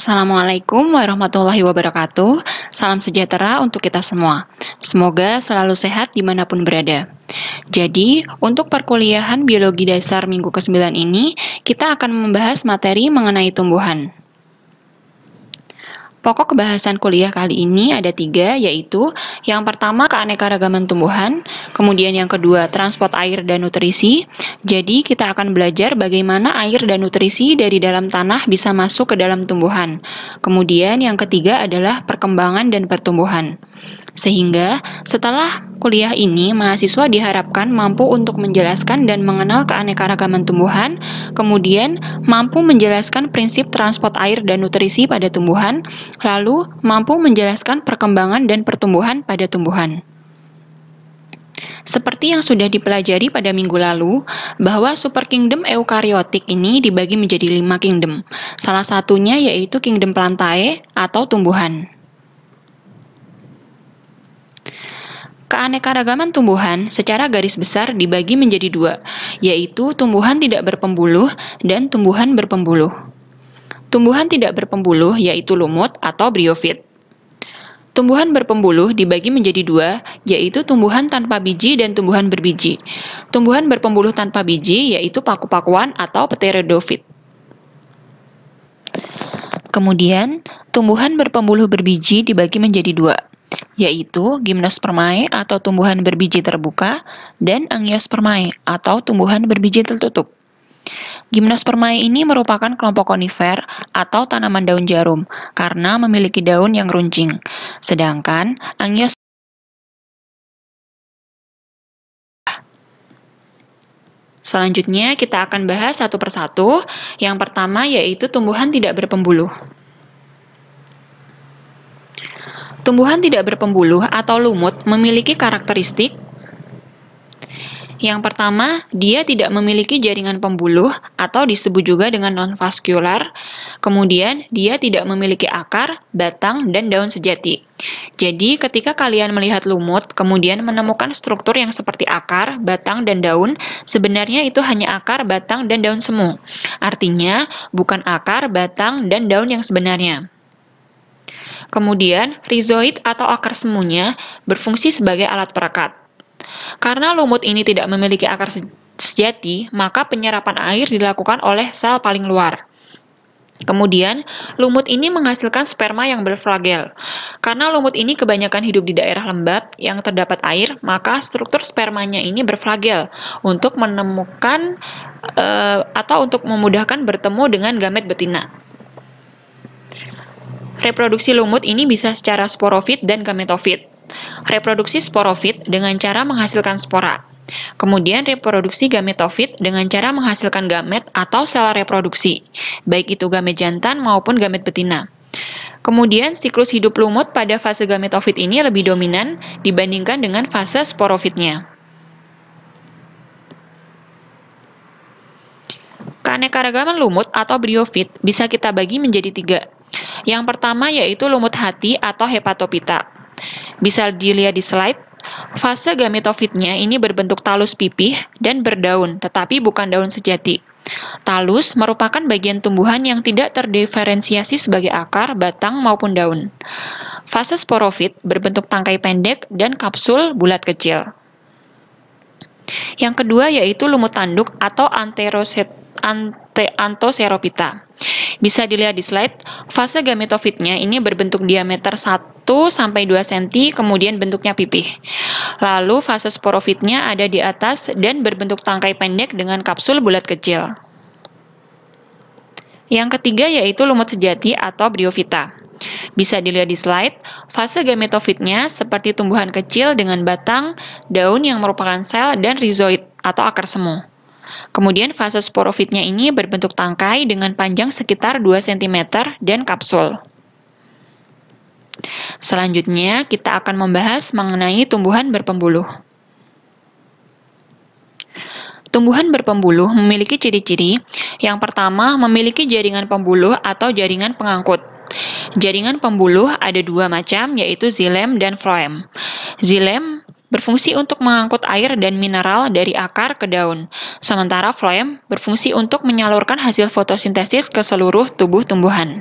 Assalamualaikum warahmatullahi wabarakatuh. Salam sejahtera untuk kita semua. Semoga selalu sehat dimanapun berada. Jadi, untuk perkuliahan biologi dasar minggu ke-9 ini, kita akan membahas materi mengenai tumbuhan. Pokok kebahasan kuliah kali ini ada 3, yaitu yang pertama keanekaragaman tumbuhan, kemudian yang kedua transport air dan nutrisi. Jadi kita akan belajar bagaimana air dan nutrisi dari dalam tanah bisa masuk ke dalam tumbuhan. Kemudian yang ketiga adalah perkembangan dan pertumbuhan. Sehingga setelah kuliah ini, mahasiswa diharapkan mampu untuk menjelaskan dan mengenal keanekaragaman tumbuhan, kemudian mampu menjelaskan prinsip transport air dan nutrisi pada tumbuhan, lalu mampu menjelaskan perkembangan dan pertumbuhan pada tumbuhan. Seperti yang sudah dipelajari pada minggu lalu, bahwa super kingdom eukariotik ini dibagi menjadi 5 kingdom. Salah satunya yaitu kingdom Plantae atau tumbuhan. Keanekaragaman tumbuhan secara garis besar dibagi menjadi 2, yaitu tumbuhan tidak berpembuluh dan tumbuhan berpembuluh. Tumbuhan tidak berpembuluh yaitu lumut atau briofit. Tumbuhan berpembuluh dibagi menjadi 2, yaitu tumbuhan tanpa biji dan tumbuhan berbiji. Tumbuhan berpembuluh tanpa biji yaitu paku-pakuan atau pteridofit. Kemudian, tumbuhan berpembuluh berbiji dibagi menjadi 2, yaitu Gymnospermae atau tumbuhan berbiji terbuka dan Angiospermae atau tumbuhan berbiji tertutup. Gymnospermae ini merupakan kelompok konifer atau tanaman daun jarum karena memiliki daun yang runcing. Sedangkan Selanjutnya kita akan bahas satu persatu. Yang pertama yaitu tumbuhan tidak berpembuluh. Tumbuhan tidak berpembuluh atau lumut memiliki karakteristik. Yang pertama, dia tidak memiliki jaringan pembuluh atau disebut juga dengan non-vaskular. Kemudian, dia tidak memiliki akar, batang, dan daun sejati. Jadi, ketika kalian melihat lumut, kemudian menemukan struktur yang seperti akar, batang, dan daun, sebenarnya itu hanya akar, batang, dan daun semu. Artinya, bukan akar, batang, dan daun yang sebenarnya. Kemudian, rizoid atau akar semunya berfungsi sebagai alat perekat. Karena lumut ini tidak memiliki akar sejati, maka penyerapan air dilakukan oleh sel paling luar. Kemudian, lumut ini menghasilkan sperma yang berflagel. Karena lumut ini kebanyakan hidup di daerah lembab yang terdapat air, maka struktur spermanya ini berflagel untuk menemukan atau untuk memudahkan bertemu dengan gamet betina. Reproduksi lumut ini bisa secara sporofit dan gametofit. Reproduksi sporofit dengan cara menghasilkan spora. Kemudian reproduksi gametofit dengan cara menghasilkan gamet atau sel reproduksi, baik itu gamet jantan maupun gamet betina. Kemudian siklus hidup lumut pada fase gametofit ini lebih dominan dibandingkan dengan fase sporofitnya. Keanekaragaman lumut atau briofit bisa kita bagi menjadi 3. Yang pertama yaitu lumut hati atau hepatophyta. Bisa dilihat di slide, fase gametofitnya ini berbentuk talus pipih dan berdaun, tetapi bukan daun sejati. Talus merupakan bagian tumbuhan yang tidak terdiferensiasi sebagai akar, batang, maupun daun. Fase sporofit berbentuk tangkai pendek dan kapsul bulat kecil. Yang kedua yaitu lumut tanduk atau Anthocerophyta. Bisa dilihat di slide, fase gametofitnya ini berbentuk diameter 1-2 cm, kemudian bentuknya pipih. Lalu fase sporofitnya ada di atas dan berbentuk tangkai pendek dengan kapsul bulat kecil. Yang ketiga yaitu lumut sejati atau briofita. Bisa dilihat di slide, fase gametofitnya seperti tumbuhan kecil dengan batang, daun yang merupakan sel, dan rizoid atau akar semu. Kemudian fase sporofitnya ini berbentuk tangkai dengan panjang sekitar 2 cm dan kapsul. Selanjutnya, kita akan membahas mengenai tumbuhan berpembuluh. Tumbuhan berpembuluh memiliki ciri-ciri. Yang pertama, memiliki jaringan pembuluh atau jaringan pengangkut. Jaringan pembuluh ada 2 macam, yaitu xilem dan phloem. Xilem berfungsi untuk mengangkut air dan mineral dari akar ke daun, sementara phloem berfungsi untuk menyalurkan hasil fotosintesis ke seluruh tubuh tumbuhan.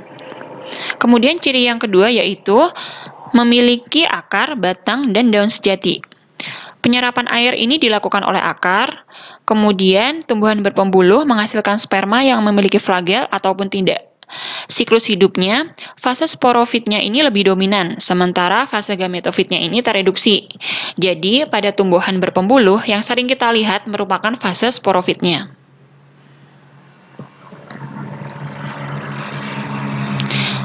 Kemudian ciri yang kedua yaitu memiliki akar, batang, dan daun sejati. Penyerapan air ini dilakukan oleh akar, kemudian tumbuhan berpembuluh menghasilkan sperma yang memiliki flagel ataupun tidak. Siklus hidupnya, fase sporofitnya ini lebih dominan, sementara fase gametofitnya ini tereduksi. Jadi, pada tumbuhan berpembuluh yang sering kita lihat merupakan fase sporofitnya.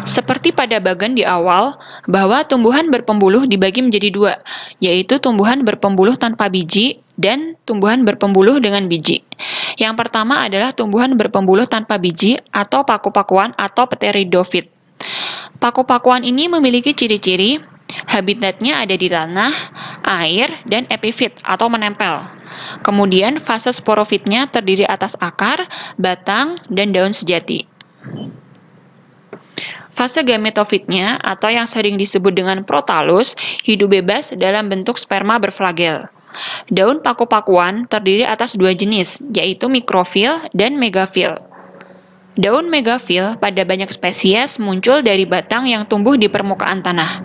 Seperti pada bagan di awal, bahwa tumbuhan berpembuluh dibagi menjadi dua, yaitu tumbuhan berpembuluh tanpa biji dan tumbuhan berpembuluh dengan biji. Yang pertama adalah tumbuhan berpembuluh tanpa biji atau paku-pakuan atau pteridofit. Paku-pakuan ini memiliki ciri-ciri, habitatnya ada di tanah, air, dan epifit atau menempel. Kemudian fase sporofitnya terdiri atas akar, batang, dan daun sejati. Fase gametofitnya, atau yang sering disebut dengan protalus, hidup bebas dalam bentuk sperma berflagel. Daun paku-pakuan terdiri atas dua jenis, yaitu mikrofil dan megafil. Daun megafil pada banyak spesies muncul dari batang yang tumbuh di permukaan tanah.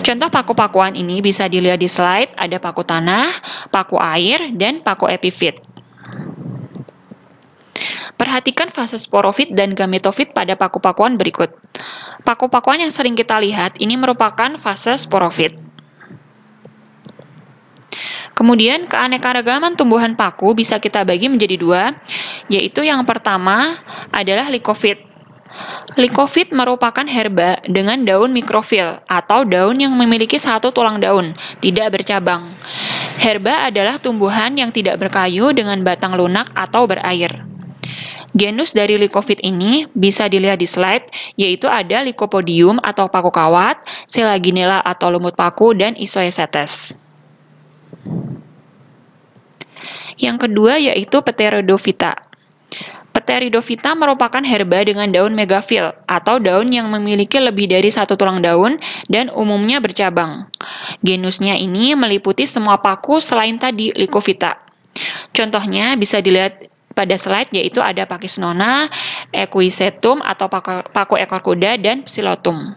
Contoh paku-pakuan ini bisa dilihat di slide, ada paku tanah, paku air, dan paku epifit. Perhatikan fase sporofit dan gametofit pada paku-pakuan berikut. Paku-pakuan yang sering kita lihat ini merupakan fase sporofit. Kemudian, keanekaragaman tumbuhan paku bisa kita bagi menjadi dua, yaitu yang pertama adalah likofit. Likofit merupakan herba dengan daun mikrofil atau daun yang memiliki satu tulang daun, tidak bercabang. Herba adalah tumbuhan yang tidak berkayu dengan batang lunak atau berair. Genus dari likofit ini bisa dilihat di slide, yaitu ada Lycopodium atau paku kawat, Selaginella atau lumut paku, dan Isoesetes. Yang kedua yaitu Pteridophyta. Pteridophyta merupakan herba dengan daun megafil atau daun yang memiliki lebih dari satu tulang daun dan umumnya bercabang. Genusnya ini meliputi semua paku selain tadi Lycophyta. Contohnya bisa dilihat pada slide, yaitu ada Pakis nona, Equisetum atau paku ekor kuda, dan Psilotum.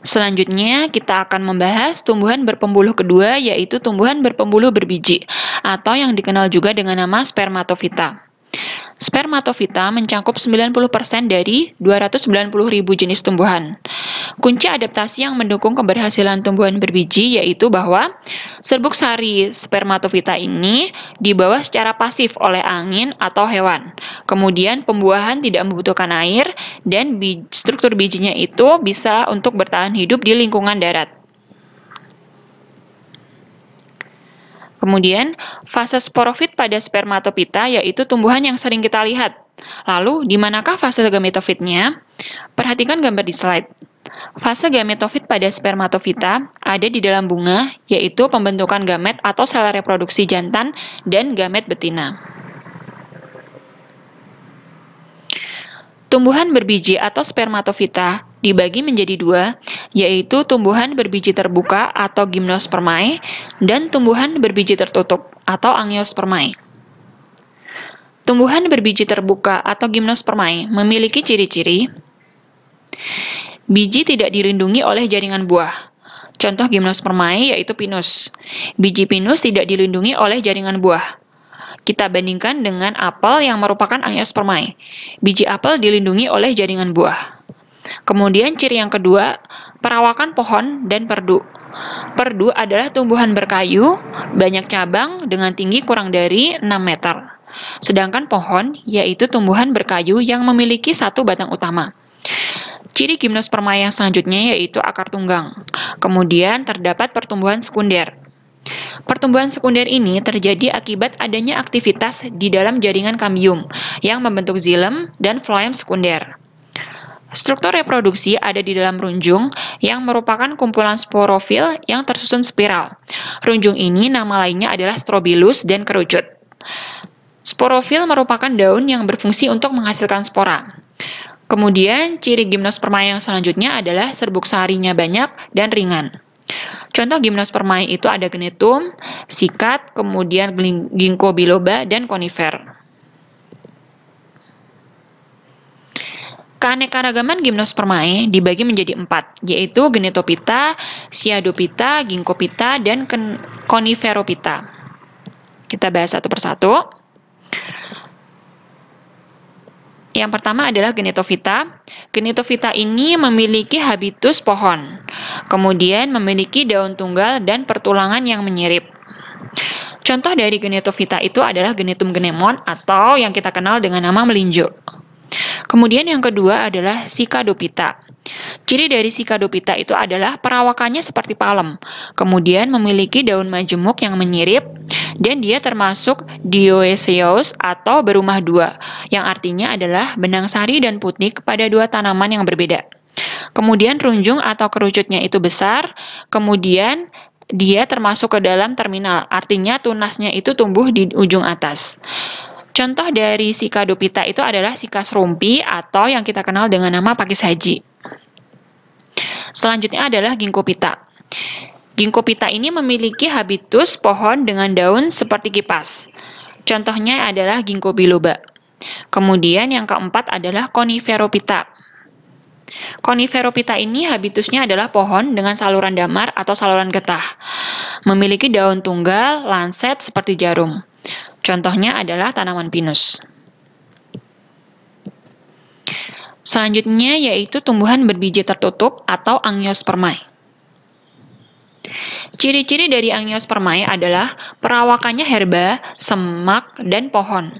Selanjutnya, kita akan membahas tumbuhan berpembuluh kedua, yaitu tumbuhan berpembuluh berbiji, atau yang dikenal juga dengan nama spermatofita. Spermatofita mencakup 90% dari 290.000 jenis tumbuhan. Kunci adaptasi yang mendukung keberhasilan tumbuhan berbiji yaitu bahwa serbuk sari spermatofita ini dibawa secara pasif oleh angin atau hewan. Kemudian pembuahan tidak membutuhkan air dan struktur bijinya itu bisa untuk bertahan hidup di lingkungan darat. Kemudian, fase sporofit pada spermatofita yaitu tumbuhan yang sering kita lihat. Lalu, di manakah fase gametofitnya? Perhatikan gambar di slide. Fase gametofit pada spermatofita ada di dalam bunga, yaitu pembentukan gamet atau sel reproduksi jantan dan gamet betina. Tumbuhan berbiji atau spermatofita dibagi menjadi dua, yaitu tumbuhan berbiji terbuka atau gymnospermae dan tumbuhan berbiji tertutup atau angiospermae. Tumbuhan berbiji terbuka atau gymnospermae memiliki ciri-ciri biji tidak dilindungi oleh jaringan buah. Contoh gymnospermae yaitu pinus. Biji pinus tidak dilindungi oleh jaringan buah. Kita bandingkan dengan apel yang merupakan angiospermae. Biji apel dilindungi oleh jaringan buah. Kemudian ciri yang kedua, perawakan pohon dan perdu. Perdu adalah tumbuhan berkayu, banyak cabang dengan tinggi kurang dari 6 meter. Sedangkan pohon yaitu tumbuhan berkayu yang memiliki satu batang utama. Ciri gymnospermae yang selanjutnya yaitu akar tunggang. Kemudian terdapat pertumbuhan sekunder. Pertumbuhan sekunder ini terjadi akibat adanya aktivitas di dalam jaringan kambium yang membentuk xilem dan floem sekunder. Struktur reproduksi ada di dalam runjung yang merupakan kumpulan sporofil yang tersusun spiral. Runjung ini nama lainnya adalah strobilus dan kerucut. Sporofil merupakan daun yang berfungsi untuk menghasilkan spora. Kemudian ciri gymnospermae yang selanjutnya adalah serbuk sarinya banyak dan ringan. Contoh gymnospermae itu ada Gnetum, Sikat, kemudian Ginkgo biloba, dan Conifer. Keanekaragaman Gymnospermae dibagi menjadi 4, yaitu Genetophyta, Cyathophyta, Ginkgophyta, dan Coniferophyta. Kita bahas satu persatu. Yang pertama adalah Genetophyta. Genetophyta ini memiliki habitus pohon, kemudian memiliki daun tunggal dan pertulangan yang menyirip. Contoh dari Genetophyta itu adalah Genetum genemon atau yang kita kenal dengan nama melinjo. Kemudian yang kedua adalah Cicadophyta. Ciri dari Cicadophyta itu adalah perawakannya seperti palem, kemudian memiliki daun majemuk yang menyirip, dan dia termasuk dioecious atau berumah dua, yang artinya adalah benang sari dan putih pada dua tanaman yang berbeda. Kemudian runjung atau kerucutnya itu besar, kemudian dia termasuk ke dalam terminal, artinya tunasnya itu tumbuh di ujung atas. Contoh dari Cicadophyta itu adalah Cycas rumpi atau yang kita kenal dengan nama pakis haji. Selanjutnya adalah Ginkgophyta. Ginkgophyta ini memiliki habitus pohon dengan daun seperti kipas. Contohnya adalah Ginkgo biloba. Kemudian yang keempat adalah Coniferophyta. Coniferophyta ini habitusnya adalah pohon dengan saluran damar atau saluran getah. Memiliki daun tunggal, lanset seperti jarum. Contohnya adalah tanaman pinus. Selanjutnya yaitu tumbuhan berbiji tertutup atau Angiospermae. Ciri-ciri dari Angiospermae adalah perawakannya herba, semak, dan pohon.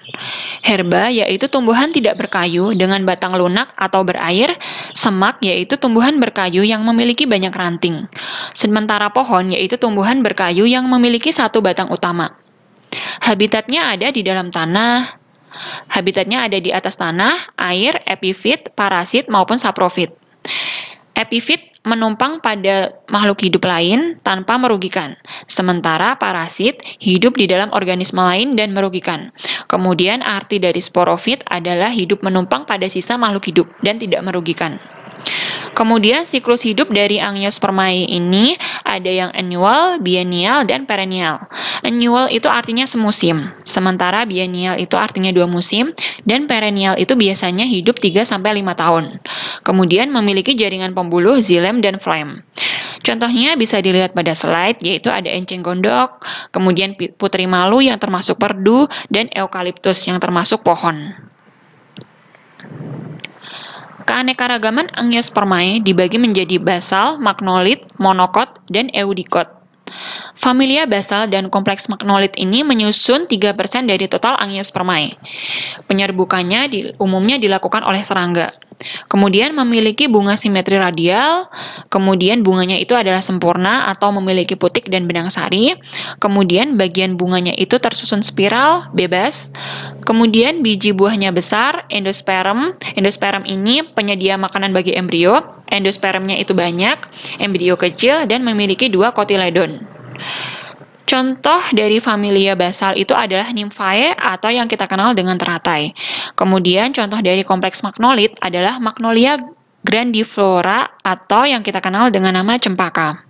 Herba yaitu tumbuhan tidak berkayu dengan batang lunak atau berair, semak yaitu tumbuhan berkayu yang memiliki banyak ranting. Sementara pohon yaitu tumbuhan berkayu yang memiliki satu batang utama. Habitatnya ada di dalam tanah, habitatnya ada di atas tanah, air, epifit, parasit, maupun saprofit. Epifit menumpang pada makhluk hidup lain tanpa merugikan, sementara parasit hidup di dalam organisme lain dan merugikan. Kemudian arti dari sporofit adalah hidup menumpang pada sisa makhluk hidup dan tidak merugikan. Kemudian siklus hidup dari Angiospermae ini ada yang annual, biennial, dan perennial. Annual itu artinya semusim, sementara biennial itu artinya 2 musim, dan perennial itu biasanya hidup 3-5 tahun. Kemudian memiliki jaringan pembuluh, xilem, dan phloem. Contohnya bisa dilihat pada slide, yaitu ada enceng gondok, kemudian putri malu yang termasuk perdu, dan eukaliptus yang termasuk pohon. Keanekaragaman Angiospermae dibagi menjadi basal, magnolit, monokot, dan eudikot. Familia basal dan kompleks magnolit ini menyusun 3% dari total Angiospermae. Penyerbukannya umumnya dilakukan oleh serangga. Kemudian memiliki bunga simetri radial, kemudian bunganya itu adalah sempurna atau memiliki putik dan benang sari, kemudian bagian bunganya itu tersusun spiral, bebas, kemudian biji buahnya besar, endosperm. Endosperm ini penyedia makanan bagi embrio, endospermnya itu banyak, embrio kecil, dan memiliki 2 kotiledon. Contoh dari familia basal itu adalah Nymphaea atau yang kita kenal dengan teratai. Kemudian contoh dari kompleks magnolit adalah Magnolia grandiflora atau yang kita kenal dengan nama cempaka.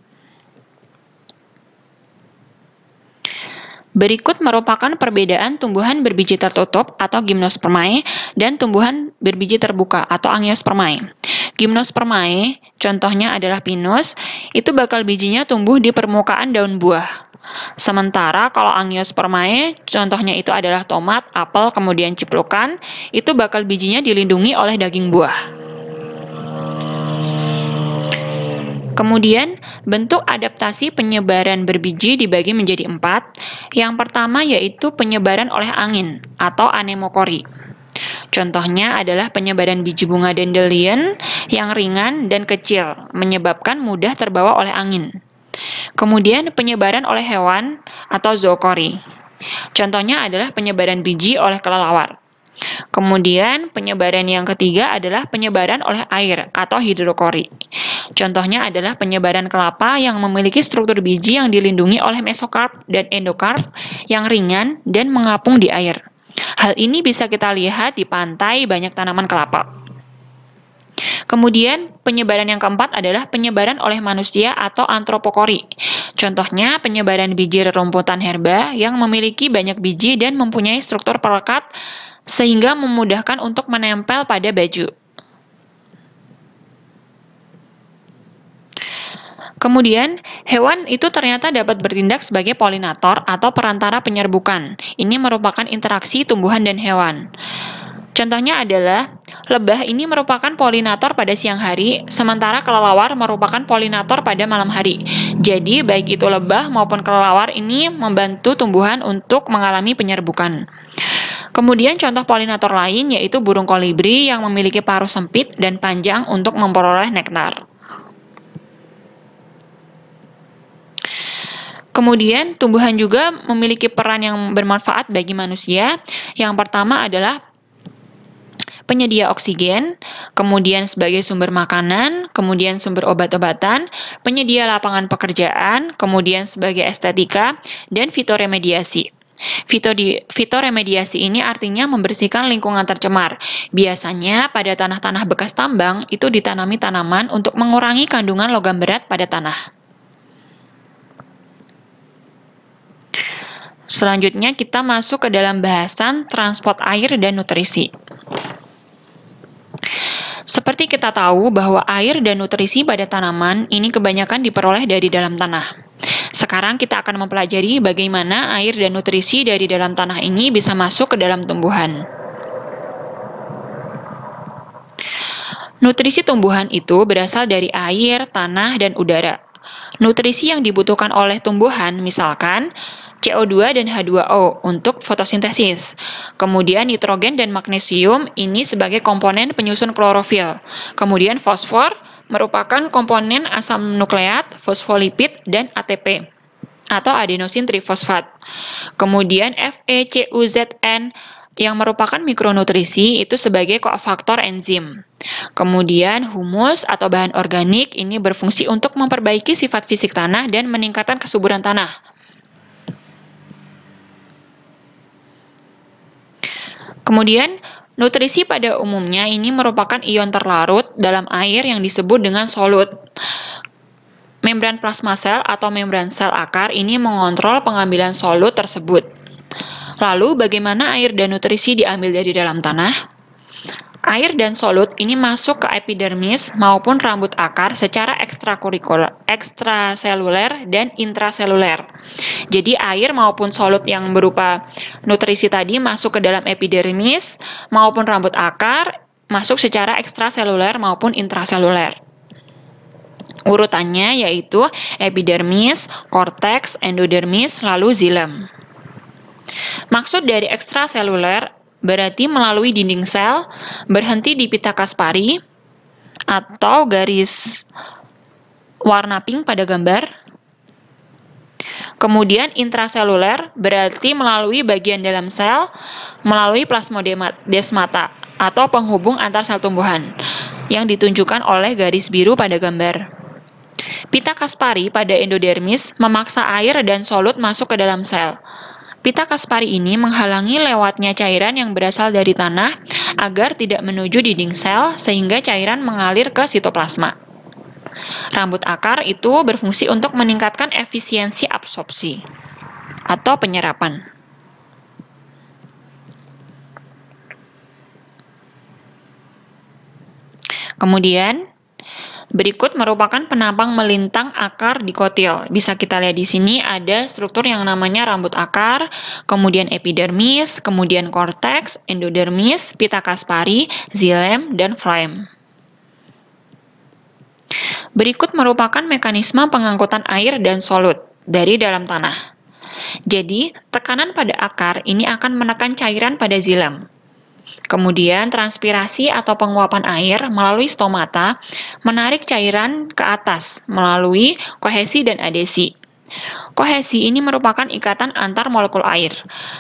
Berikut merupakan perbedaan tumbuhan berbiji tertutup atau Gymnospermae dan tumbuhan berbiji terbuka atau Angiospermae. Gymnospermae, contohnya adalah pinus, itu bakal bijinya tumbuh di permukaan daun buah. Sementara kalau Angiospermae, contohnya itu adalah tomat, apel, kemudian ciplukan, itu bakal bijinya dilindungi oleh daging buah. Kemudian, bentuk adaptasi penyebaran berbiji dibagi menjadi 4. Yang pertama yaitu penyebaran oleh angin atau anemokori. Contohnya adalah penyebaran biji bunga dandelion yang ringan dan kecil, menyebabkan mudah terbawa oleh angin. Kemudian penyebaran oleh hewan atau zookori. Contohnya adalah penyebaran biji oleh kelelawar. Kemudian penyebaran yang ketiga adalah penyebaran oleh air atau hidrokori. Contohnya adalah penyebaran kelapa yang memiliki struktur biji yang dilindungi oleh mesokarp dan endokarp yang ringan dan mengapung di air. Hal ini bisa kita lihat di pantai banyak tanaman kelapa. Kemudian, penyebaran yang keempat adalah penyebaran oleh manusia atau antropokori. Contohnya, penyebaran biji rerumputan herba yang memiliki banyak biji dan mempunyai struktur perekat sehingga memudahkan untuk menempel pada baju. Kemudian, hewan itu ternyata dapat bertindak sebagai polinator atau perantara penyerbukan. Ini merupakan interaksi tumbuhan dan hewan. Contohnya adalah, lebah ini merupakan polinator pada siang hari, sementara kelelawar merupakan polinator pada malam hari. Jadi, baik itu lebah maupun kelelawar ini membantu tumbuhan untuk mengalami penyerbukan. Kemudian contoh polinator lain yaitu burung kolibri yang memiliki paruh sempit dan panjang untuk memperoleh nektar. Kemudian, tumbuhan juga memiliki peran yang bermanfaat bagi manusia. Yang pertama adalah penyedia oksigen, kemudian sebagai sumber makanan, kemudian sumber obat-obatan, penyedia lapangan pekerjaan, kemudian sebagai estetika, dan fitoremediasi. Fitoremediasi ini artinya membersihkan lingkungan tercemar. Biasanya pada tanah-tanah bekas tambang itu ditanami tanaman untuk mengurangi kandungan logam berat pada tanah. Selanjutnya kita masuk ke dalam bahasan transport air dan nutrisi. Seperti kita tahu bahwa air dan nutrisi pada tanaman ini kebanyakan diperoleh dari dalam tanah. Sekarang kita akan mempelajari bagaimana air dan nutrisi dari dalam tanah ini bisa masuk ke dalam tumbuhan. Nutrisi tumbuhan itu berasal dari air, tanah, dan udara. Nutrisi yang dibutuhkan oleh tumbuhan misalkan CO2 dan H2O untuk fotosintesis. Kemudian nitrogen dan magnesium ini sebagai komponen penyusun klorofil. Kemudian fosfor merupakan komponen asam nukleat, fosfolipid, dan ATP atau adenosin trifosfat. Kemudian FeCUZN yang merupakan mikronutrisi itu sebagai kofaktor enzim. Kemudian humus atau bahan organik ini berfungsi untuk memperbaiki sifat fisik tanah dan meningkatkan kesuburan tanah. Kemudian, nutrisi pada umumnya ini merupakan ion terlarut dalam air yang disebut dengan solut. Membran plasma sel atau membran sel akar ini mengontrol pengambilan solut tersebut. Lalu, bagaimana air dan nutrisi diambil dari dalam tanah? Air dan solut ini masuk ke epidermis maupun rambut akar secara ekstraseluler dan intraseluler. Jadi air maupun solut yang berupa nutrisi tadi masuk ke dalam epidermis maupun rambut akar masuk secara ekstraseluler maupun intraseluler. Urutannya yaitu epidermis, korteks, endodermis, lalu xilem. Maksud dari ekstraseluler berarti melalui dinding sel, berhenti di pita Kaspari, atau garis warna pink pada gambar. Kemudian intraseluler berarti melalui bagian dalam sel, melalui plasmodesmata, atau penghubung antar sel tumbuhan, yang ditunjukkan oleh garis biru pada gambar. Pita Kaspari pada endodermis memaksa air dan solut masuk ke dalam sel. Pita Kaspari ini menghalangi lewatnya cairan yang berasal dari tanah agar tidak menuju dinding sel sehingga cairan mengalir ke sitoplasma. Rambut akar itu berfungsi untuk meningkatkan efisiensi absorpsi atau penyerapan. Kemudian, berikut merupakan penampang melintang akar dikotil. Bisa kita lihat di sini ada struktur yang namanya rambut akar, kemudian epidermis, kemudian korteks, endodermis, pita Kaspari, xilem, dan phloem. Berikut merupakan mekanisme pengangkutan air dan solut dari dalam tanah. Jadi, tekanan pada akar ini akan menekan cairan pada xilem. Kemudian transpirasi atau penguapan air melalui stomata menarik cairan ke atas melalui kohesi dan adesi. Kohesi ini merupakan ikatan antar molekul air.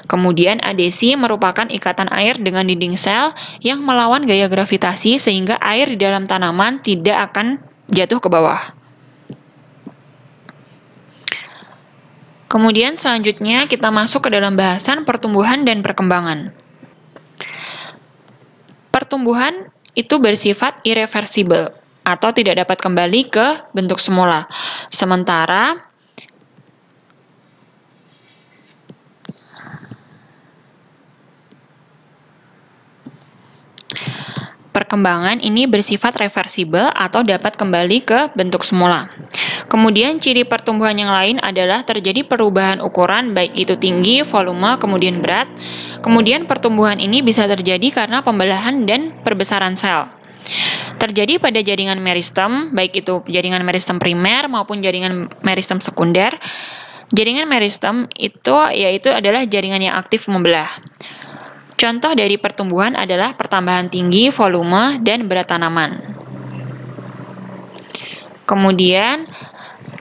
Kemudian adesi merupakan ikatan air dengan dinding sel yang melawan gaya gravitasi sehingga air di dalam tanaman tidak akan jatuh ke bawah. Kemudian selanjutnya kita masuk ke dalam bahasan pertumbuhan dan perkembangan. Pertumbuhan itu bersifat irreversibel atau tidak dapat kembali ke bentuk semula. Sementara perkembangan ini bersifat reversibel atau dapat kembali ke bentuk semula. Kemudian ciri pertumbuhan yang lain adalah terjadi perubahan ukuran baik itu tinggi, volume, kemudian berat. Kemudian pertumbuhan ini bisa terjadi karena pembelahan dan perbesaran sel. Terjadi pada jaringan meristem, baik itu jaringan meristem primer maupun jaringan meristem sekunder. Jaringan meristem yaitu adalah jaringan yang aktif membelah. Contoh dari pertumbuhan adalah pertambahan tinggi, volume, dan berat tanaman. Kemudian,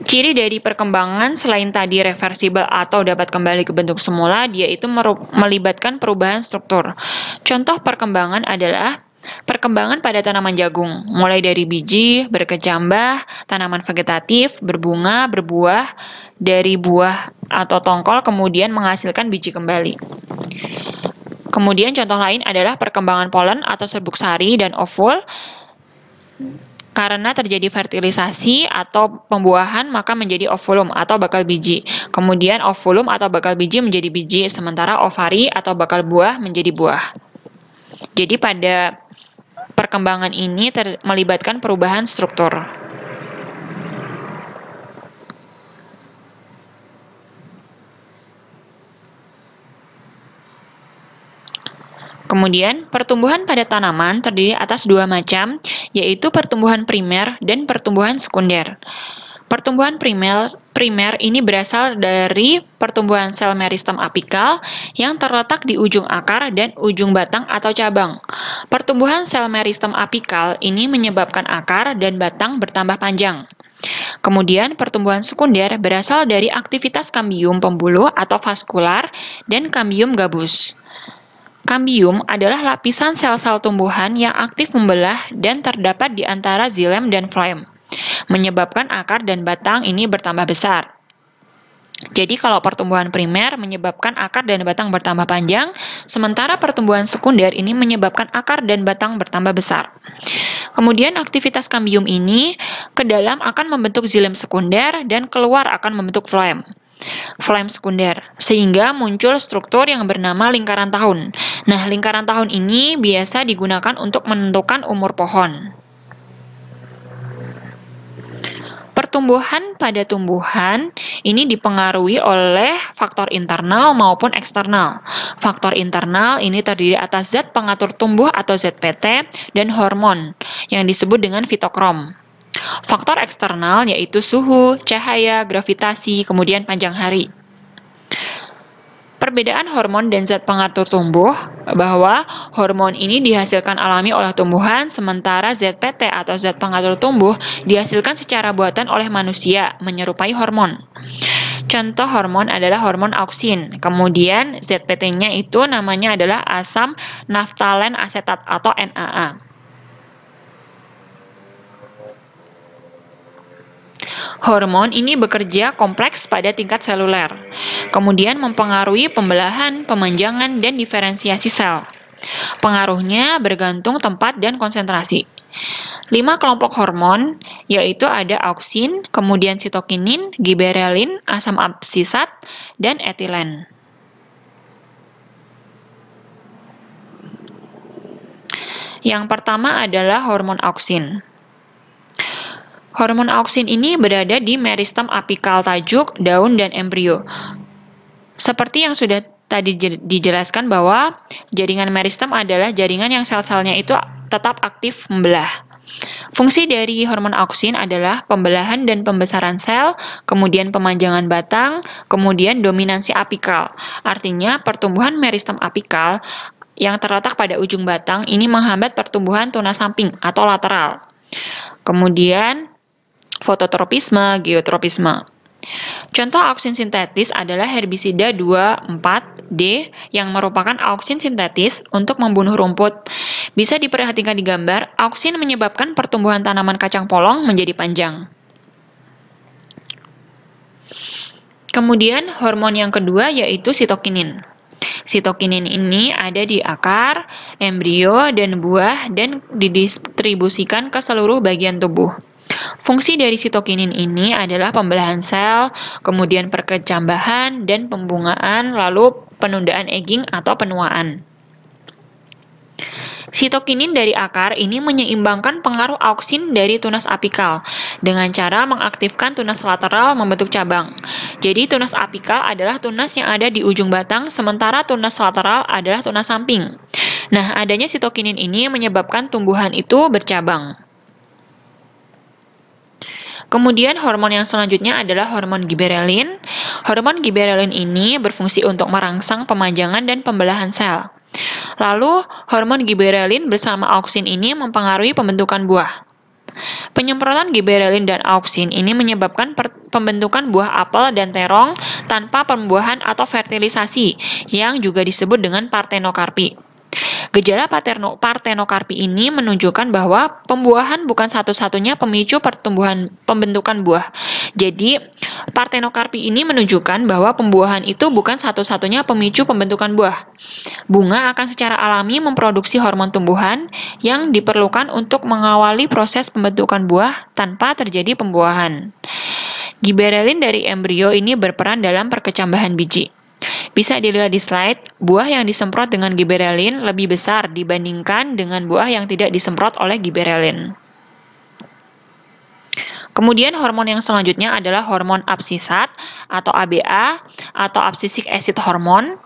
ciri dari perkembangan selain tadi reversibel atau dapat kembali ke bentuk semula, dia itu melibatkan perubahan struktur. Contoh perkembangan adalah perkembangan pada tanaman jagung, mulai dari biji, berkecambah, tanaman vegetatif, berbunga, berbuah, dari buah atau tongkol, kemudian menghasilkan biji kembali. Kemudian contoh lain adalah perkembangan polen atau serbuk sari dan ovul. Karena terjadi fertilisasi atau pembuahan, maka menjadi ovulum atau bakal biji. Kemudian ovulum atau bakal biji menjadi biji, sementara ovari atau bakal buah menjadi buah. Jadi pada perkembangan ini melibatkan perubahan struktur. Kemudian, pertumbuhan pada tanaman terdiri atas dua macam, yaitu pertumbuhan primer dan pertumbuhan sekunder. Pertumbuhan primer ini berasal dari pertumbuhan sel meristem apikal yang terletak di ujung akar dan ujung batang atau cabang. Pertumbuhan sel meristem apikal ini menyebabkan akar dan batang bertambah panjang. Kemudian, pertumbuhan sekunder berasal dari aktivitas kambium pembuluh atau vaskular dan kambium gabus. Kambium adalah lapisan sel-sel tumbuhan yang aktif membelah dan terdapat di antara xilem dan phloem, menyebabkan akar dan batang ini bertambah besar. Jadi kalau pertumbuhan primer menyebabkan akar dan batang bertambah panjang, sementara pertumbuhan sekunder ini menyebabkan akar dan batang bertambah besar. Kemudian aktivitas kambium ini ke dalam akan membentuk xilem sekunder dan keluar akan membentuk phloem sekunder, sehingga muncul struktur yang bernama lingkaran tahun. Nah, lingkaran tahun ini biasa digunakan untuk menentukan umur pohon. Pertumbuhan pada tumbuhan ini dipengaruhi oleh faktor internal maupun eksternal. Faktor internal ini terdiri atas zat pengatur tumbuh atau ZPT dan hormon yang disebut dengan fitokrom. Faktor eksternal yaitu suhu, cahaya, gravitasi, kemudian panjang hari. Perbedaan hormon dan zat pengatur tumbuh, bahwa hormon ini dihasilkan alami oleh tumbuhan, sementara ZPT atau zat pengatur tumbuh dihasilkan secara buatan oleh manusia, menyerupai hormon. Contoh hormon adalah hormon auksin, kemudian ZPT-nya itu namanya adalah asam naftalen asetat atau NAA. Hormon ini bekerja kompleks pada tingkat seluler, kemudian mempengaruhi pembelahan, pemanjangan, dan diferensiasi sel. Pengaruhnya bergantung tempat dan konsentrasi. 5 kelompok hormon, yaitu ada auksin, kemudian sitokinin, giberelin, asam absisat, dan etilen. Yang pertama adalah hormon auksin. Hormon auksin ini berada di meristem apikal tajuk, daun, dan embrio. Seperti yang sudah tadi dijelaskan bahwa jaringan meristem adalah jaringan yang sel-selnya itu tetap aktif membelah. Fungsi dari hormon auksin adalah pembelahan dan pembesaran sel, kemudian pemanjangan batang, kemudian dominansi apikal. Artinya pertumbuhan meristem apikal yang terletak pada ujung batang ini menghambat pertumbuhan tunas samping atau lateral. Kemudian fototropisme, geotropisme. Contoh auksin sintetis adalah herbisida 2,4-D yang merupakan auksin sintetis untuk membunuh rumput. Bisa diperhatikan di gambar, auksin menyebabkan pertumbuhan tanaman kacang polong menjadi panjang. Kemudian hormon yang kedua yaitu sitokinin. Sitokinin ini ada di akar, embrio, dan buah dan didistribusikan ke seluruh bagian tubuh. Fungsi dari sitokinin ini adalah pembelahan sel, kemudian perkecambahan dan pembungaan, lalu penundaan aging atau penuaan. Sitokinin dari akar ini menyeimbangkan pengaruh auksin dari tunas apikal dengan cara mengaktifkan tunas lateral membentuk cabang. Jadi tunas apikal adalah tunas yang ada di ujung batang, sementara tunas lateral adalah tunas samping. Nah, adanya sitokinin ini menyebabkan tumbuhan itu bercabang. Kemudian hormon yang selanjutnya adalah hormon giberelin. Hormon giberelin ini berfungsi untuk merangsang pemanjangan dan pembelahan sel. Lalu, hormon giberelin bersama auksin ini mempengaruhi pembentukan buah. Penyemprotan giberelin dan auksin ini menyebabkan pembentukan buah apel dan terong tanpa pembuahan atau fertilisasi, yang juga disebut dengan partenokarpi. Gejala partenokarpi ini menunjukkan bahwa pembuahan bukan satu-satunya pemicu pembentukan buah. Jadi, partenokarpi ini menunjukkan bahwa pembuahan itu bukan satu-satunya pemicu pembentukan buah. Bunga akan secara alami memproduksi hormon tumbuhan yang diperlukan untuk mengawali proses pembentukan buah tanpa terjadi pembuahan. Giberelin dari embrio ini berperan dalam perkecambahan biji. Bisa dilihat di slide, buah yang disemprot dengan giberelin lebih besar dibandingkan dengan buah yang tidak disemprot oleh giberelin. Kemudian hormon yang selanjutnya adalah hormon absisat atau ABA atau abscisic acid hormone.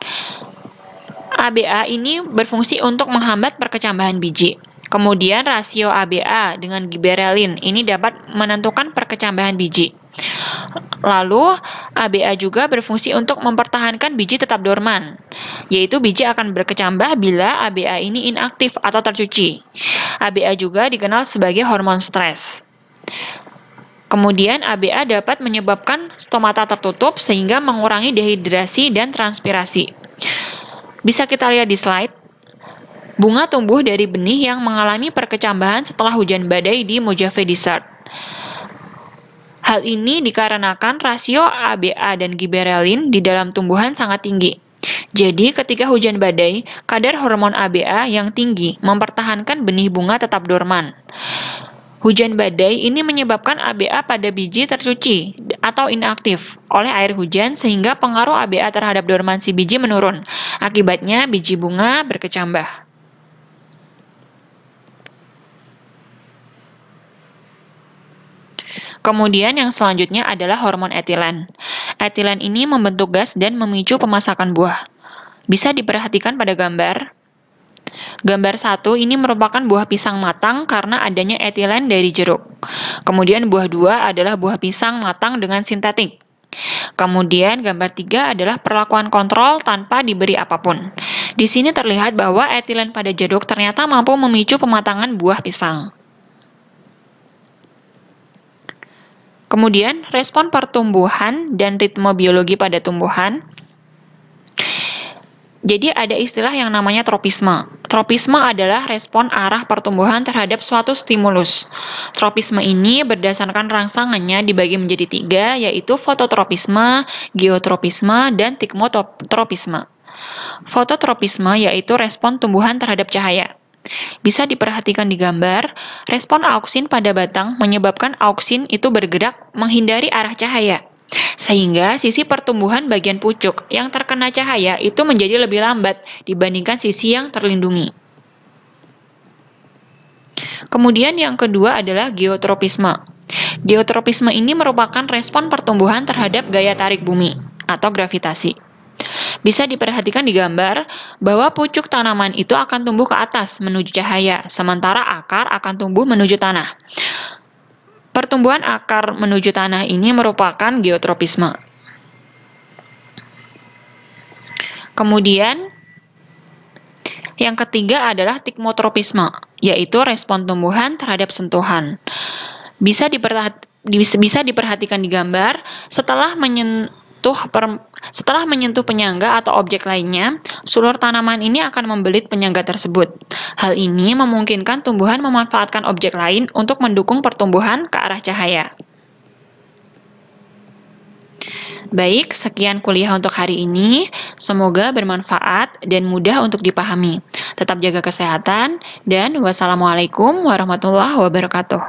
ABA ini berfungsi untuk menghambat perkecambahan biji. Kemudian rasio ABA dengan giberelin ini dapat menentukan perkecambahan biji. Lalu, ABA juga berfungsi untuk mempertahankan biji tetap dorman, yaitu biji akan berkecambah bila ABA ini inaktif atau tercuci. ABA juga dikenal sebagai hormon stres. Kemudian, ABA dapat menyebabkan stomata tertutup sehingga mengurangi dehidrasi dan transpirasi. Bisa kita lihat di slide. Bunga tumbuh dari benih yang mengalami perkecambahan setelah hujan badai di Mojave Desert. Hal ini dikarenakan rasio ABA dan giberelin di dalam tumbuhan sangat tinggi. Jadi, ketika hujan badai, kadar hormon ABA yang tinggi mempertahankan benih bunga tetap dorman. Hujan badai ini menyebabkan ABA pada biji tercuci atau inaktif oleh air hujan sehingga pengaruh ABA terhadap dormansi biji menurun. Akibatnya, biji bunga berkecambah. Kemudian yang selanjutnya adalah hormon etilen. Etilen ini membentuk gas dan memicu pemasakan buah. Bisa diperhatikan pada gambar. Gambar 1 ini merupakan buah pisang matang karena adanya etilen dari jeruk. Kemudian buah 2 adalah buah pisang matang dengan sintetik. Kemudian gambar 3 adalah perlakuan kontrol tanpa diberi apapun. Di sini terlihat bahwa etilen pada jeruk ternyata mampu memicu pematangan buah pisang. Kemudian, respon pertumbuhan dan ritme biologi pada tumbuhan. Jadi ada istilah yang namanya tropisme. Tropisme adalah respon arah pertumbuhan terhadap suatu stimulus. Tropisme ini berdasarkan rangsangannya dibagi menjadi 3, yaitu fototropisme, geotropisme, dan tikmotropisme. Fototropisme yaitu respon tumbuhan terhadap cahaya. Bisa diperhatikan di gambar, respon auksin pada batang menyebabkan auksin itu bergerak menghindari arah cahaya. Sehingga sisi pertumbuhan bagian pucuk yang terkena cahaya itu menjadi lebih lambat dibandingkan sisi yang terlindungi. Kemudian yang kedua adalah geotropisme. Geotropisme ini merupakan respon pertumbuhan terhadap gaya tarik bumi atau gravitasi. Bisa diperhatikan di gambar bahwa pucuk tanaman itu akan tumbuh ke atas menuju cahaya, sementara akar akan tumbuh menuju tanah. Pertumbuhan akar menuju tanah ini merupakan geotropisme. Kemudian, yang ketiga adalah tikmotropisme, yaitu respon tumbuhan terhadap sentuhan. Bisa diperhatikan di gambar, setelah menyentuh penyangga atau objek lainnya, sulur tanaman ini akan membelit penyangga tersebut. Hal ini memungkinkan tumbuhan memanfaatkan objek lain untuk mendukung pertumbuhan ke arah cahaya. Baik, sekian kuliah untuk hari ini. Semoga bermanfaat dan mudah untuk dipahami. Tetap jaga kesehatan, dan wassalamualaikum warahmatullahi wabarakatuh.